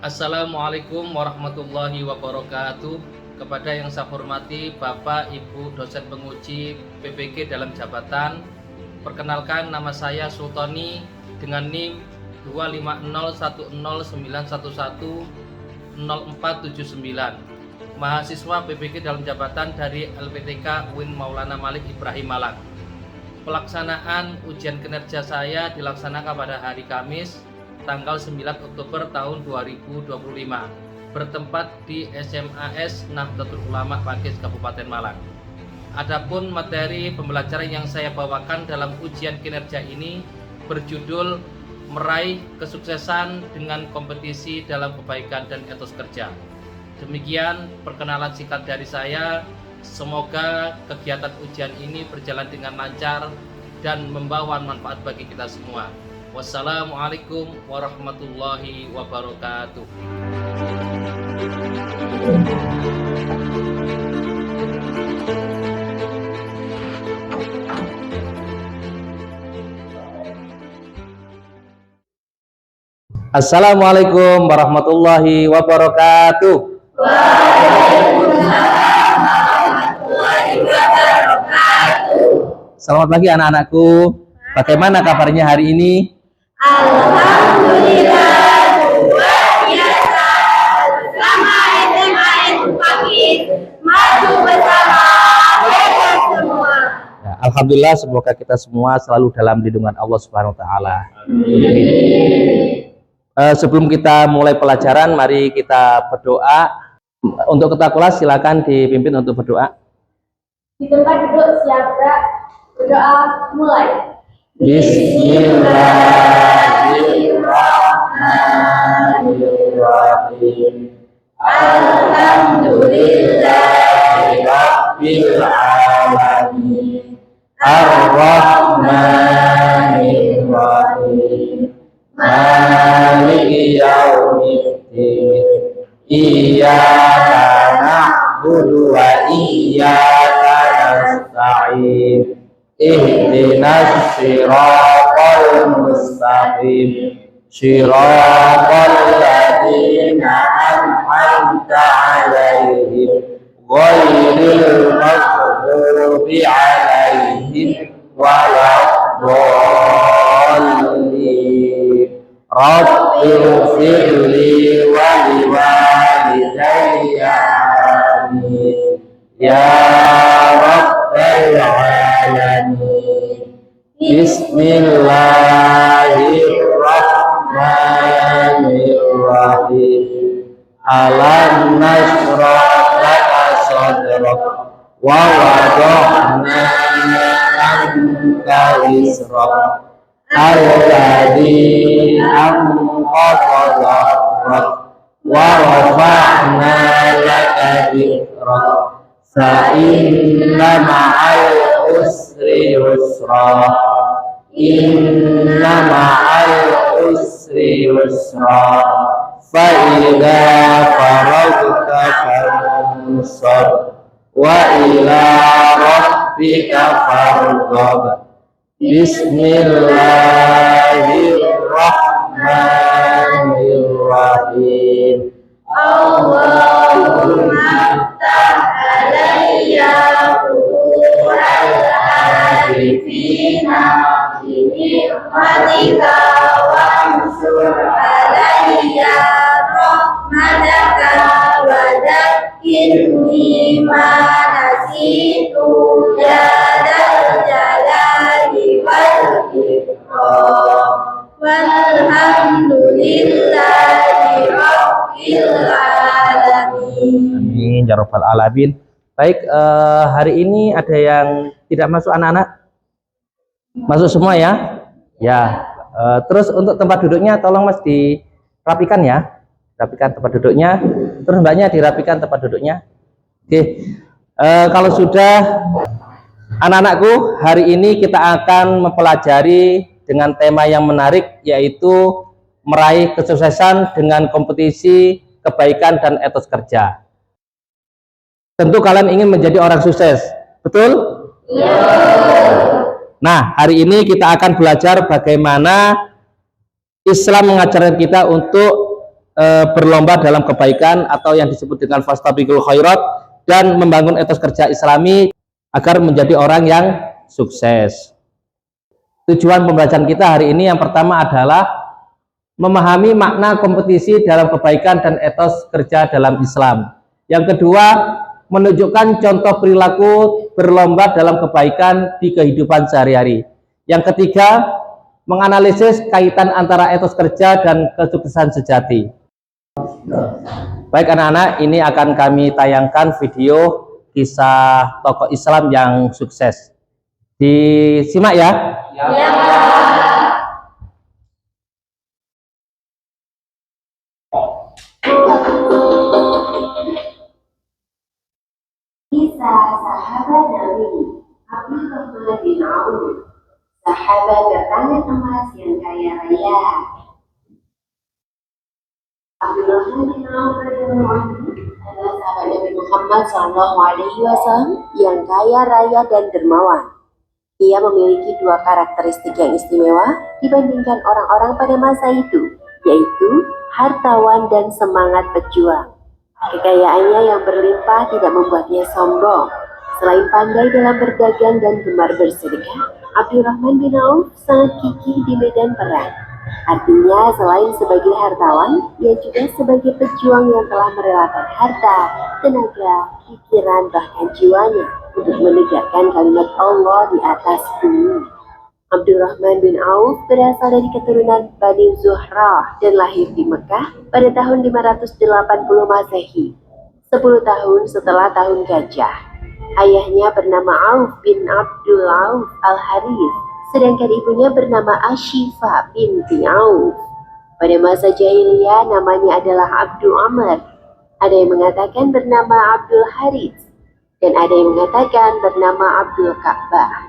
Assalamualaikum warahmatullahi wabarakatuh. Kepada yang saya hormati Bapak Ibu dosen penguji PPG dalam jabatan, perkenalkan nama saya Sultoni dengan NIM 25091110479, mahasiswa PPG dalam jabatan dari LPTK UIN Maulana Malik Ibrahim Malang. Pelaksanaan ujian kinerja saya dilaksanakan pada hari Kamis tanggal 9 Oktober tahun 2025 bertempat di SMAS Nahdlatul Ulama Pakis Kabupaten Malang. Adapun materi pembelajaran yang saya bawakan dalam ujian kinerja ini berjudul meraih kesuksesan dengan kompetisi dalam kebaikan dan etos kerja. Demikian perkenalan singkat dari saya. Semoga kegiatan ujian ini berjalan dengan lancar dan membawa manfaat bagi kita semua. Wassalamualaikum warahmatullahi wabarakatuh. Assalamualaikum warahmatullahi wabarakatuh. Waalaikumsalam warahmatullahi wabarakatuh. Selamat pagi anak-anakku. Bagaimana kabarnya hari ini? Alhamdulillah, luar biasa. Bersama SMAS Pakis, maju bersama hebat semua. Ya, alhamdulillah, semoga kita semua selalu dalam lindungan Allah Subhanahu wa taala. Sebelum kita mulai pelajaran, mari kita berdoa. Untuk ketua kelas silakan dipimpin untuk berdoa. Di tempat duduk siapa? Berdoa mulai. Bismillahirrahmanirrahim. Alhamdulillahirabbil alamin. Arrahmanirrahim. Maliki yaumiddin. Iyyaka na'budu wa iyyaka nasta'in. Ihdinas siratal mustaqim, siratal ladzina an'amta 'alaihim ghairil maghdubi 'alaihim waladdallin. Rabbighfirli wa liwalidayya amin ya rabbal alamin. Bismillahirrahmanirrahim. Alam nashrah laka sadrak wa wada'na anka wizrak alladzi anqadha dhahrak wa rafa'na laka dhikrak fa inna ma'al usri yusra, inna ma'al usri yusra, fa idza faragta fansab wa ila rabbika farghab. Bismillahirrahmanirrahim. Allahumma aftah alayya futuhal arifina bi ni'matika wansur alayya rahmataka wa dhakkirni ma nasitu ya dzal jalali wal ikram. Walhamdulillahi rabbil alamin. Amin ya rabbal alamin. Baik, hari ini ada yang tidak masuk anak-anak? Masuk semua ya? Ya. Terus untuk tempat duduknya tolong Mas dirapikan ya. Rapikan tempat duduknya. Terus Mbaknya dirapikan tempat duduknya. Oke. Kalau sudah anak-anakku, hari ini kita akan mempelajari dengan tema yang menarik, yaitu meraih kesuksesan dengan kompetisi kebaikan dan etos kerja. Tentu kalian ingin menjadi orang sukses, betul? Ya. Nah, hari ini kita akan belajar bagaimana Islam mengajarkan kita untuk berlomba dalam kebaikan atau yang disebut dengan fastabiqul khairat, dan membangun etos kerja Islami agar menjadi orang yang sukses. Tujuan pembelajaran kita hari ini yang pertama adalah memahami makna kompetisi dalam kebaikan dan etos kerja dalam Islam. Yang kedua, menunjukkan contoh perilaku berlomba dalam kebaikan di kehidupan sehari-hari. Yang ketiga, menganalisis kaitan antara etos kerja dan kesuksesan sejati. Baik anak-anak, ini akan kami tayangkan video kisah tokoh Islam yang sukses. Disimak ya. Ya. Kisah sahabat Nabi Abdul Rahman bin Auf, sahabat bertangan emas yang kaya raya. Abdul Rahman bin Auf adalah sahabat Nabi Muhammad SAW yang kaya raya dan dermawan. Ia memiliki dua karakteristik yang istimewa dibandingkan orang-orang pada masa itu, yaitu hartawan dan semangat pejuang. Kekayaannya yang berlimpah tidak membuatnya sombong. Selain pandai dalam berdagang dan gemar bersedekah, Abdurrahman bin Auf sangat gigih di medan perang. Artinya, selain sebagai hartawan, ia juga sebagai pejuang yang telah merelakan harta, tenaga, pikiran, bahkan jiwanya untuk menegakkan kalimat Allah di atas bumi. Abdurrahman bin Auf berasal dari keturunan Bani Zuhrah dan lahir di Mekah pada tahun 580 Masehi, 10 tahun setelah tahun gajah. Ayahnya bernama Auf bin Abdul Auf al-Harith, sedangkan ibunya bernama Ashifa binti Auf. Pada masa jahiliyah namanya adalah Abdul Amr. Ada yang mengatakan bernama Abdul Harith, dan ada yang mengatakan bernama Abdul Ka'bah.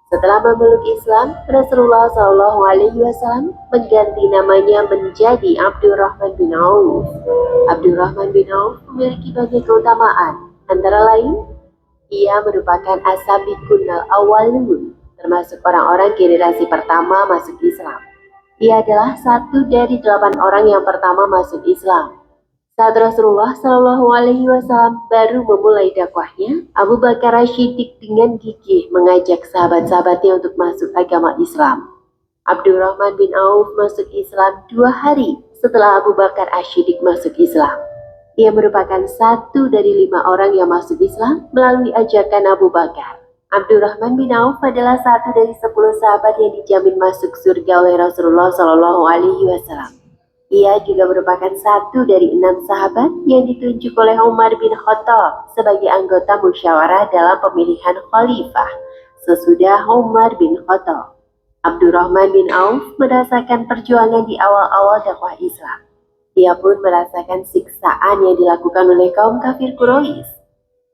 Setelah memeluk Islam, Rasulullah SAW mengganti namanya menjadi Abdurrahman bin Auf. Abdurrahman bin Auf memiliki banyak keutamaan, antara lain, ia merupakan as-sabiqun al-awwalun, termasuk orang-orang generasi pertama masuk Islam. Ia adalah satu dari 8 orang yang pertama masuk Islam. Saat Rasulullah SAW baru memulai dakwahnya, Abu Bakar As-Siddiq dengan gigih mengajak sahabat-sahabatnya untuk masuk agama Islam. Abdurrahman bin Auf masuk Islam 2 hari setelah Abu Bakar As-Siddiq masuk Islam. Ia merupakan satu dari 5 orang yang masuk Islam melalui ajakan Abu Bakar. Abdurrahman bin Auf adalah satu dari 10 sahabat yang dijamin masuk surga oleh Rasulullah SAW. Ia juga merupakan satu dari 6 sahabat yang ditunjuk oleh Umar bin Khattab sebagai anggota musyawarah dalam pemilihan khalifah sesudah Umar bin Khattab. Abdurrahman bin Auf merasakan perjuangan di awal-awal dakwah Islam. Ia pun merasakan siksaan yang dilakukan oleh kaum kafir Quraisy.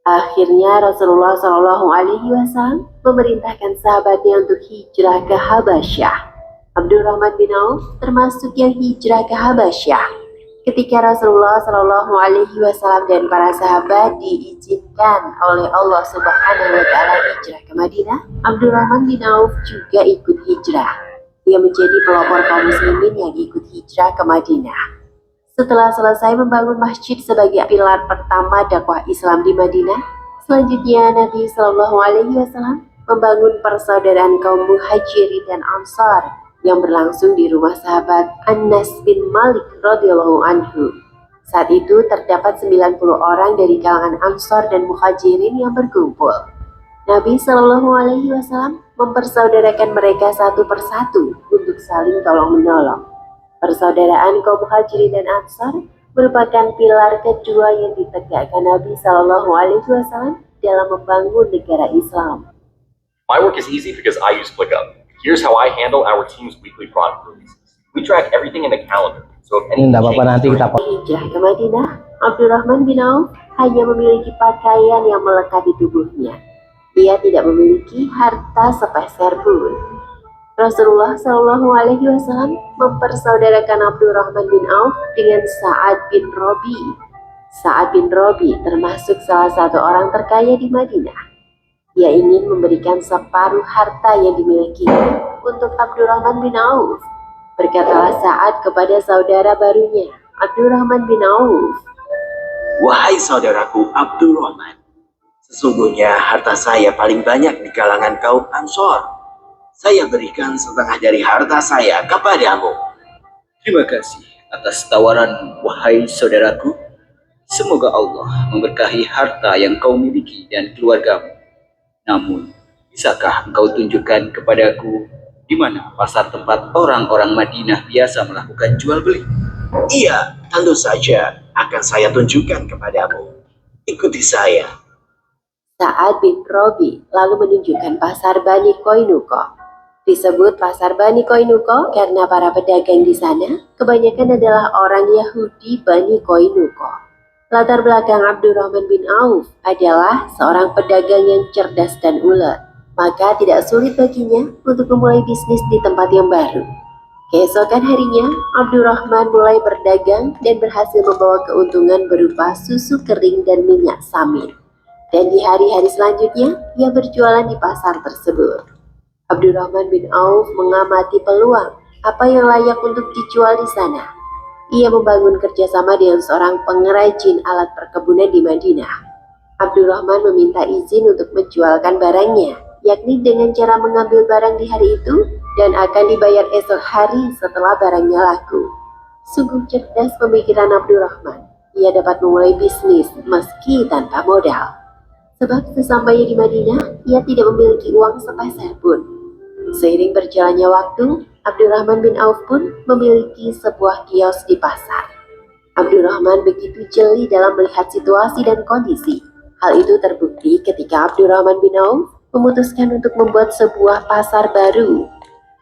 Akhirnya Rasulullah SAW memerintahkan sahabatnya untuk hijrah ke Habasyah. Abdurrahman bin Auf termasuk yang hijrah ke Habasyah. Ketika Rasulullah SAW dan para sahabat diizinkan oleh Allah Subhanahu wa Ta'ala hijrah ke Madinah, Abdurrahman bin Auf juga ikut hijrah. Ia menjadi pelopor kaum muslimin yang ikut hijrah ke Madinah. Setelah selesai membangun masjid sebagai pilar pertama dakwah Islam di Madinah, selanjutnya Nabi SAW membangun persaudaraan kaum Muhajirin dan Ansar yang berlangsung di rumah sahabat Anas bin Malik radhiyallahu anhu. Saat itu terdapat 90 orang dari kalangan Ansar dan Muhajirin yang berkumpul. Nabi SAW mempersaudarakan mereka satu persatu untuk saling tolong-menolong. Persaudaraan kaum Muhajirin dan Ansar merupakan pilar kedua yang ditegakkan Nabi SAW dalam membangun negara Islam. My work is easy because I use ClickUp. Here's how I handle our team's weekly product releases. We track everything in a calendar, so if anything changes Hijrah ke Madinah, Abdurrahman bin Auf hanya memiliki pakaian yang melekat di tubuhnya. Ia tidak memiliki harta sepeser pun. Rasulullah SAW mempersaudarakan Abdurrahman bin Auf dengan Sa'ad bin Rabi. Sa'ad bin Rabi termasuk salah satu orang terkaya di Madinah. Ia ingin memberikan separuh harta yang dimilikinya untuk Abdurrahman bin Auf. Berkatalah Sa'ad kepada saudara barunya, Abdurrahman bin Auf, Wahai saudaraku Abdurrahman, sesungguhnya harta saya paling banyak di kalangan kaum Ansor. Saya berikan setengah dari harta saya kepadamu. Terima kasih atas tawaran, wahai saudaraku. Semoga Allah memberkahi harta yang kau miliki dan keluargamu. Namun, bisakah engkau tunjukkan kepadaku di mana pasar tempat orang-orang Madinah biasa melakukan jual beli? Iya, tentu saja akan saya tunjukkan kepadamu. Ikuti saya. Sa'ad bin Robi lalu menunjukkan pasar Bani Koinuko. Disebut pasar Bani Koinuko karena para pedagang di sana kebanyakan adalah orang Yahudi Bani Koinuko. Latar belakang Abdurrahman bin Auf adalah seorang pedagang yang cerdas dan ulet, maka tidak sulit baginya untuk memulai bisnis di tempat yang baru. Keesokan harinya, Abdurrahman mulai berdagang dan berhasil membawa keuntungan berupa susu kering dan minyak samin. Dan di hari-hari selanjutnya, ia berjualan di pasar tersebut. Abdurrahman bin Auf mengamati peluang apa yang layak untuk dijual di sana. Ia membangun kerjasama dengan seorang pengrajin alat perkebunan di Madinah. Abdurrahman meminta izin untuk menjualkan barangnya, yakni dengan cara mengambil barang di hari itu dan akan dibayar esok hari setelah barangnya laku. Sungguh cerdas pemikiran Abdurrahman. Ia dapat memulai bisnis meski tanpa modal. Sebab sesampainya di Madinah, ia tidak memiliki uang sepeser pun. Seiring berjalannya waktu, Abdurrahman bin Auf pun memiliki sebuah kios di pasar. Abdurrahman begitu jeli dalam melihat situasi dan kondisi. Hal itu terbukti ketika Abdurrahman bin Auf memutuskan untuk membuat sebuah pasar baru.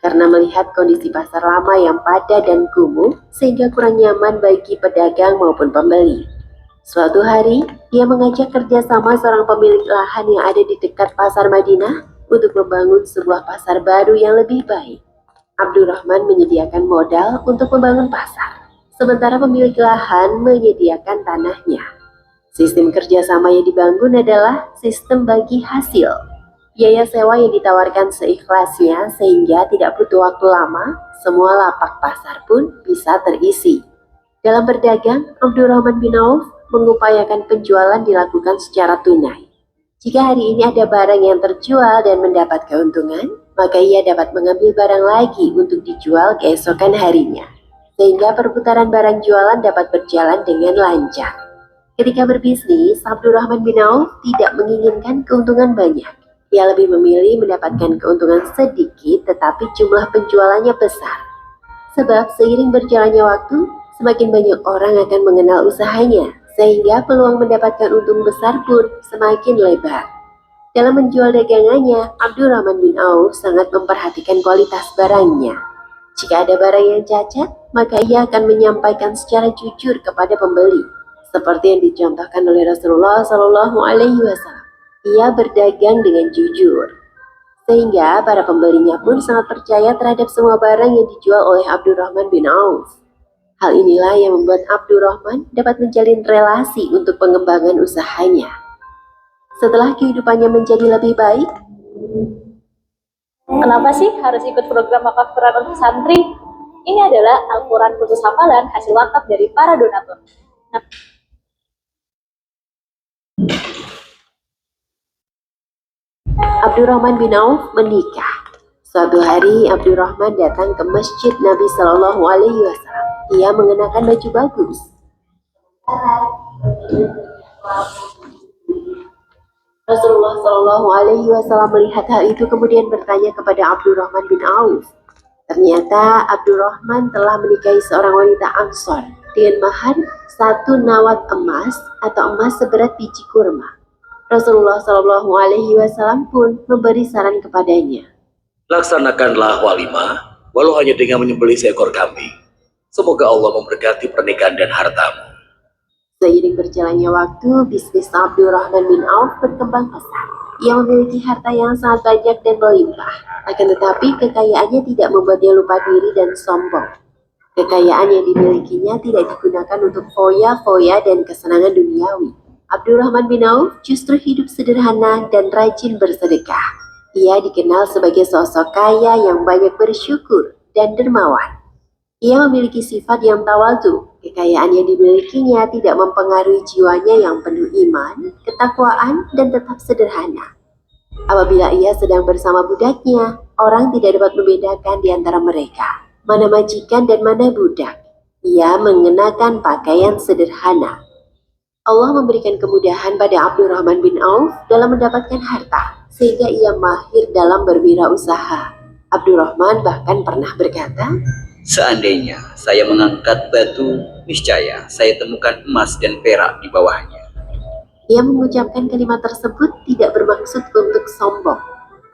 Karena melihat kondisi pasar lama yang padat dan kumuh, sehingga kurang nyaman bagi pedagang maupun pembeli. Suatu hari, ia mengajak kerjasama seorang pemilik lahan yang ada di dekat pasar Madinah untuk membangun sebuah pasar baru yang lebih baik. Abdurrahman menyediakan modal untuk membangun pasar, sementara pemilik lahan menyediakan tanahnya. Sistem kerjasama yang dibangun adalah sistem bagi hasil. Biaya sewa yang ditawarkan seikhlasnya sehingga tidak butuh waktu lama, semua lapak pasar pun bisa terisi. Dalam berdagang, Abdurrahman bin Auf mengupayakan penjualan dilakukan secara tunai. Jika hari ini ada barang yang terjual dan mendapat keuntungan, maka ia dapat mengambil barang lagi untuk dijual keesokan harinya, sehingga perputaran barang jualan dapat berjalan dengan lancar. Ketika berbisnis, Abdurrahman bin Auf tidak menginginkan keuntungan banyak. Ia lebih memilih mendapatkan keuntungan sedikit tetapi jumlah penjualannya besar. Sebab seiring berjalannya waktu, semakin banyak orang akan mengenal usahanya, sehingga peluang mendapatkan untung besar pun semakin lebar. Dalam menjual dagangannya, Abdurrahman bin Auf sangat memperhatikan kualitas barangnya. Jika ada barang yang cacat, maka ia akan menyampaikan secara jujur kepada pembeli, seperti yang dicontohkan oleh Rasulullah SAW. Ia berdagang dengan jujur, sehingga para pembelinya pun sangat percaya terhadap semua barang yang dijual oleh Abdurrahman bin Auf. Hal inilah yang membuat Abdurrahman dapat menjalin relasi untuk pengembangan usahanya. Setelah kehidupannya menjadi lebih baik, Kenapa sih harus ikut program wakaf Quran untuk santri? Ini adalah Al-Quran khusus hafalan hasil wakaf dari para donatur. Abdurrahman bin Auf menikah. Suatu hari Abdurrahman datang ke masjid Nabi Shallallahu Alaihi Wasallam. Ia mengenakan baju bagus. Rasulullah Shallallahu Alaihi Wasallam melihat hal itu kemudian bertanya kepada Abdurrahman bin Auf. Ternyata Abdurrahman telah menikahi seorang wanita Ansor dengan mahar 1 nawat emas atau emas seberat biji kurma. Rasulullah Shallallahu Alaihi Wasallam pun memberi saran kepadanya. Laksanakanlah walimah, walau hanya dengan menyembelih seekor kambing. Semoga Allah memberkati pernikahan dan hartamu. Seiring berjalannya waktu, bisnis Abdurrahman bin Auf berkembang pesat. Ia memiliki harta yang sangat banyak dan melimpah. Akan tetapi kekayaannya tidak membuatnya lupa diri dan sombong. Kekayaan yang dimilikinya tidak digunakan untuk foya-foya dan kesenangan duniawi. Abdurrahman bin Auf justru hidup sederhana dan rajin bersedekah. Ia dikenal sebagai sosok kaya yang banyak bersyukur dan dermawan. Ia memiliki sifat yang tawadhu. Kekayaan yang dimilikinya tidak mempengaruhi jiwanya yang penuh iman, ketakwaan, dan tetap sederhana. Apabila ia sedang bersama budaknya, orang tidak dapat membedakan di antara mereka, mana majikan dan mana budak. Ia mengenakan pakaian sederhana. Allah memberikan kemudahan pada Abdurrahman bin Auf dalam mendapatkan harta, sehingga ia mahir dalam berwirausaha. Abdurrahman bahkan pernah berkata, Seandainya saya mengangkat batu, niscaya saya temukan emas dan perak di bawahnya. Ia mengucapkan kalimat tersebut tidak bermaksud untuk sombong,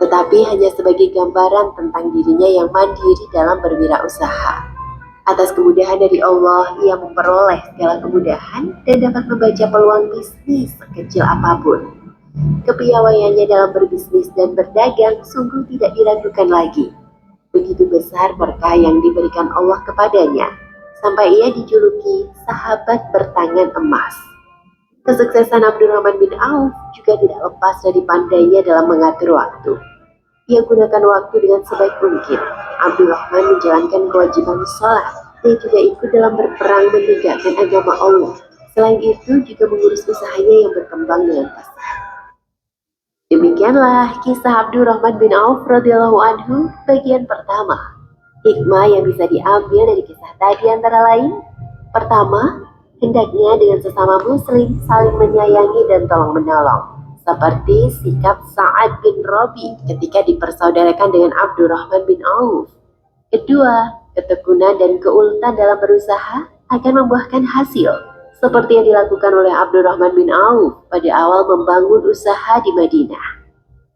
tetapi hanya sebagai gambaran tentang dirinya yang mandiri dalam berwirausaha. Atas kemudahan dari Allah, ia memperoleh segala kemudahan dan dapat membaca peluang bisnis sekecil apapun. Kepiawaiannya dalam berbisnis dan berdagang sungguh tidak diragukan lagi. Begitu besar berkah yang diberikan Allah kepadanya, sampai ia dijuluki sahabat bertangan emas. Kesuksesan Abdurrahman bin Auf juga tidak lepas dari pandainya dalam mengatur waktu. Ia gunakan waktu dengan sebaik mungkin. Abdurrahman menjalankan kewajiban sholat dan juga ikut dalam berperang menegakkan agama Allah. Selain itu juga mengurus usahanya yang berkembang dengan pesat. Demikianlah kisah Abdurrahman bin Auf radhiyallahu anhu bagian pertama. Hikmah yang bisa diambil dari kisah tadi antara lain: pertama, hendaknya dengan sesama muslim saling menyayangi dan tolong menolong, seperti sikap Sa'ad bin Rabi ketika dipersaudarakan dengan Abdurrahman bin Auf. Kedua, ketekunan dan keuletan dalam berusaha akan membuahkan hasil, seperti yang dilakukan oleh Abdurrahman bin Auf pada awal membangun usaha di Madinah.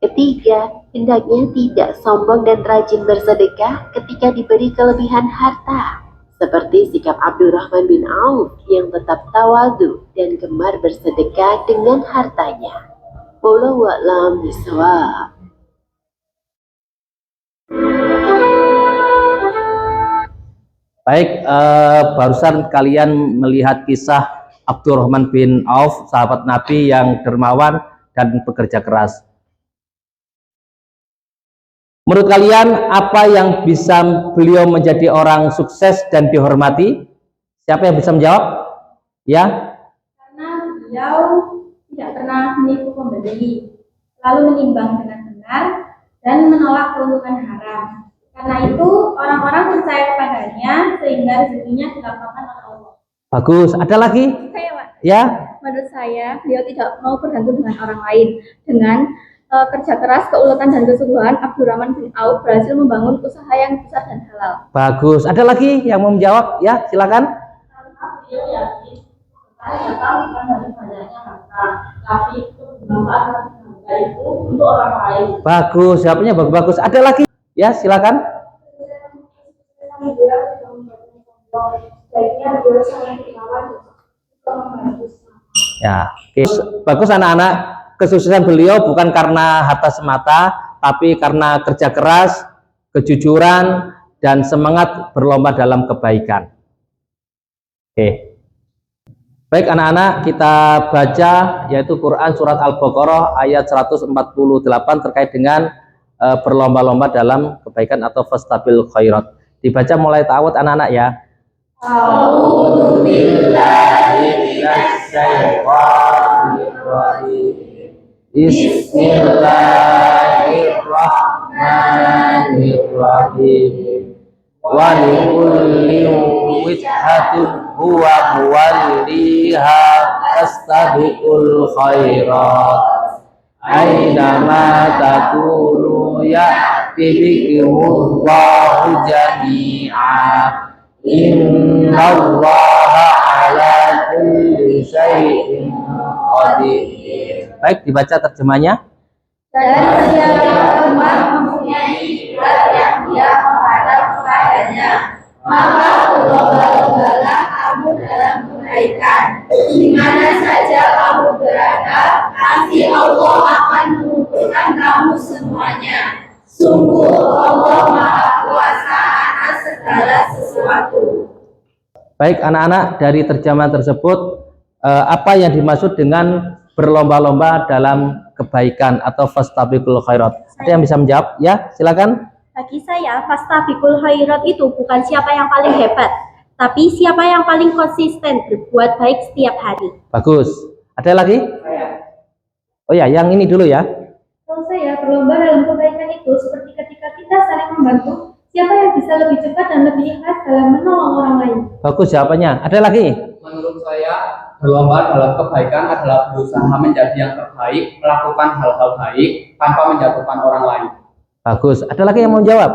Ketiga, hendaknya tidak sombong dan rajin bersedekah ketika diberi kelebihan harta, seperti sikap Abdurrahman bin Auf yang tetap tawadhu dan gemar bersedekah dengan hartanya. Wallahu a'lam bishawab. Baik, barusan kalian melihat kisah Abdurrahman bin Auf, sahabat Nabi yang dermawan dan bekerja keras. Menurut kalian, apa yang bisa beliau menjadi orang sukses dan dihormati? Siapa yang bisa menjawab? Ya? Karena beliau tidak pernah menipu pembeli, selalu menimbang dengan benar dan menolak keuntungan haram. Karena itu orang-orang percaya kepadanya sehingga rezekinya dilapangkan oleh Allah. Bagus. Ada lagi? Saya, Pak. Ya? Menurut saya, beliau tidak mau bergantung dengan orang lain. Dengan kerja keras, keuletan dan kesungguhan, Abdurrahman bin Auf berhasil membangun usaha yang besar dan halal. Bagus. Ada lagi yang mau menjawab? Ya, silakan. Karena beliau yakin, saya datang bukan dari banyaknya harta, tapi bermanfaat harta itu untuk orang lain. Bagus. Jawabnya bagus-bagus. Ada lagi? Ya, silakan. Ya, oke. Bagus anak-anak. Kesuksesan beliau bukan karena harta semata, tapi karena kerja keras, kejujuran, dan semangat berlomba dalam kebaikan. Oke. Baik anak-anak, kita baca yaitu Quran surat Al-Baqarah ayat 148 terkait dengan berlomba-lomba dalam kebaikan atau fastabil khairat. Dibaca mulai ta'awud anak-anak ya. A'udzu billahi minasy syaithanir rajim. Bismillahirrahmanirrahim. Wa likulli wijhatun huwa muwalliha fastabiqul khairat. Aina ma takunu ya'ti bikumullahu jami'a. Innallaha ala kulli syai'in qadir. Baik, dibaca terjemahnya. Dan siapa umat mempunyai ibadah yang dia menghadap kepadanya, maka berlomba-lombalah kamu dalam kebaikan. Di mana saja kamu berada, pasti Allah akan mengumpulkan kamu semuanya. Sungguh Allah Maha Kuasa atas segala sesuatu. Baik anak-anak, dari terjemahan tersebut apa yang dimaksud dengan berlomba-lomba dalam kebaikan atau fastabiqul khairat? Ada yang bisa menjawab? Ya, silakan. Bagi saya, fastabiqul khairat itu bukan siapa yang paling hebat, tapi siapa yang paling konsisten berbuat baik setiap hari. Bagus. Ada lagi? Oh ya, yang ini dulu ya. Kalau saya, berlomba dalam kebaikan itu seperti ketika kita saling membantu, siapa yang bisa lebih cepat dan lebih ikhlas dalam menolong orang lain. Bagus jawabannya. Ada lagi? Menurut saya, berlomba dalam kebaikan adalah berusaha menjadi yang terbaik, melakukan hal-hal baik tanpa menjatuhkan orang lain. Bagus. Ada lagi yang mau jawab?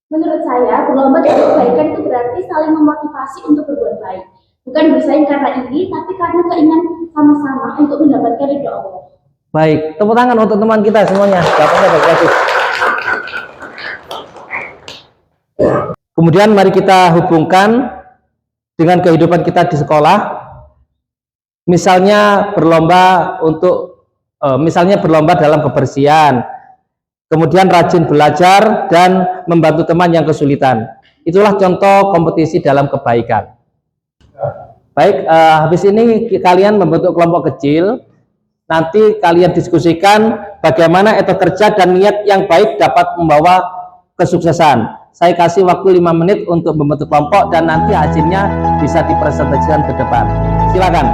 Menurut saya, berlomba dalam kebaikan itu berarti saling memotivasi untuk berbuat baik. Bukan bersaing karena iri, tapi karena keinginan sama-sama untuk mendapatkan ridho Allah. Baik, tepuk tangan untuk teman kita semuanya. Jawabannya bagus. Kemudian mari kita hubungkan dengan kehidupan kita di sekolah. Misalnya berlomba dalam kebersihan, kemudian rajin belajar dan membantu teman yang kesulitan. Itulah contoh kompetisi dalam kebaikan. Baik, habis ini kalian membentuk kelompok kecil. Nanti kalian diskusikan bagaimana etos kerja dan niat yang baik dapat membawa kesuksesan. Saya kasih waktu 5 menit untuk membentuk kelompok dan nanti hasilnya bisa dipresentasikan ke depan. Silakan.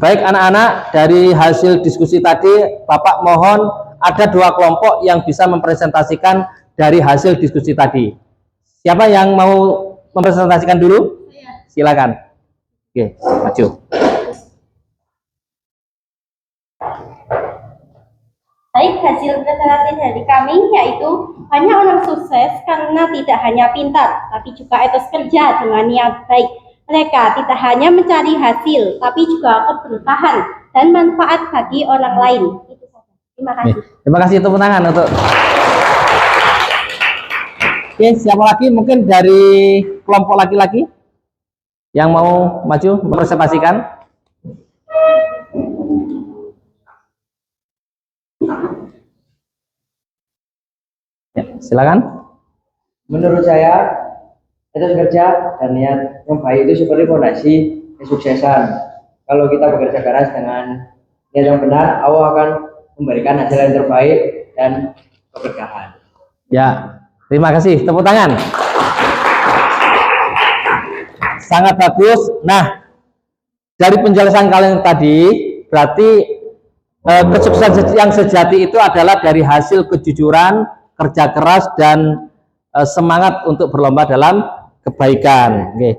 Baik anak-anak, dari hasil diskusi tadi, Bapak mohon ada 2 kelompok yang bisa mempresentasikan dari hasil diskusi tadi. Siapa yang mau mempresentasikan dulu? Silakan. Oke, maju. Baik, hasil presentasi dari kami yaitu banyak orang sukses karena tidak hanya pintar, tapi juga etos kerja dengan niat baik. Mereka tidak hanya mencari hasil, tapi juga keberkahan dan manfaat bagi orang lain. Itu saja. Terima kasih. Terima kasih, tepuk tangan untuk. Oke, siapa lagi? Mungkin dari kelompok laki-laki yang mau maju mempresentasikan. Ya, silakan. Menurut saya, etos kerja dan niat yang baik itu seperti fondasi kesuksesan. Kalau kita bekerja keras dengan niat yang benar, Allah akan memberikan hasil yang terbaik dan keberkahan. Ya, terima kasih. Tepuk tangan. Sangat bagus. Nah, dari penjelasan kalian tadi, berarti kesuksesan yang sejati itu adalah dari hasil kejujuran, kerja keras, dan semangat untuk berlomba dalam kebaikan. Oke.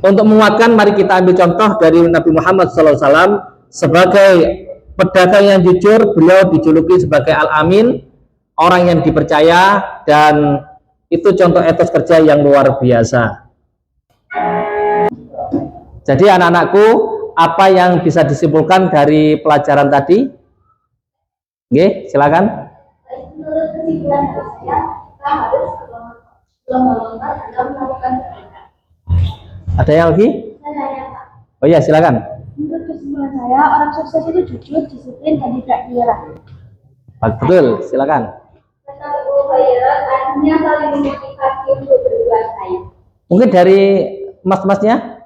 Untuk menguatkan, mari kita ambil contoh dari Nabi Muhammad SAW sebagai pedagang yang jujur. Beliau dijuluki sebagai Al-Amin, orang yang dipercaya, dan itu contoh etos kerja yang luar biasa. Jadi anak-anakku, apa yang bisa disimpulkan dari pelajaran tadi? Oke, silakan. Menurut kesimpulan saya, kita harus berlomba-lomba dalam melakukan kebaikan. Ada yang lagi? Oh iya, silakan. Menurut kesimpulan saya, orang sukses itu jujur, disiplin, dan tidak menyerah. Betul, silakan. Artinya saling memotivasi untuk berbuat baik. Mungkin dari mas-masnya?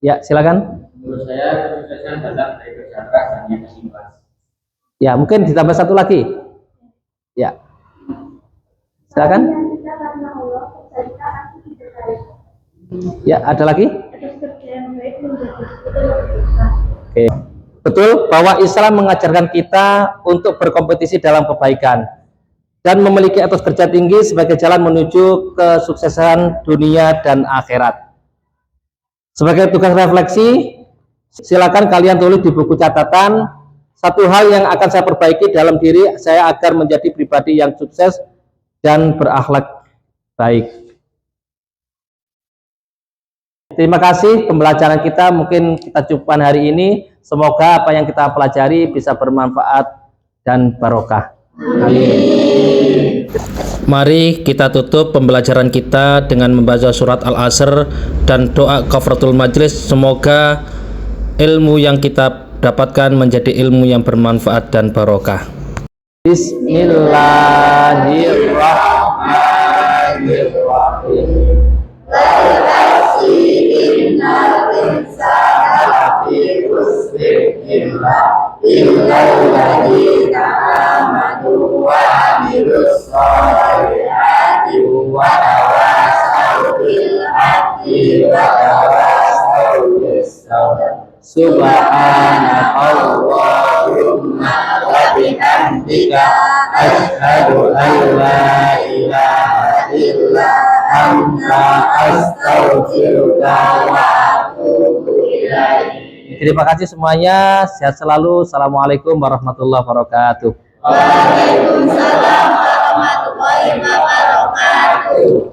Ya, silakan. Menurut saya kesuksesan datang dari kerja keras dan niat yang ikhlas. Ya, mungkin ditambah satu lagi. Ya, silakan. Kita karena Allah, kita akan diberkahi. Ya, ada lagi? Atas kerja yang baik menjadi kita. Oke. Betul bahwa Islam mengajarkan kita untuk berkompetisi dalam kebaikan dan memiliki etos kerja tinggi sebagai jalan menuju kesuksesan dunia dan akhirat. Sebagai tugas refleksi, silakan kalian tulis di buku catatan satu hal yang akan saya perbaiki dalam diri saya agar menjadi pribadi yang sukses dan berakhlak baik. Terima kasih, pembelajaran kita mungkin kita cukupkan hari ini. Semoga apa yang kita pelajari bisa bermanfaat dan barokah. Amin. Mari kita tutup pembelajaran kita dengan membaca surat Al-Asr dan doa kafaratul majlis. Semoga ilmu yang kita dapatkan menjadi ilmu yang bermanfaat dan barokah. Bismillahirrahmanirrahim. Subhanallahumma wa bihamdika asyhadu an la ilaha illa anta astaghfiruka wa atubu ilaik. Terima kasih semuanya, sehat selalu. Assalamualaikum warahmatullahi wabarakatuh. Waalaikumsalam warahmatullahi wabarakatuh.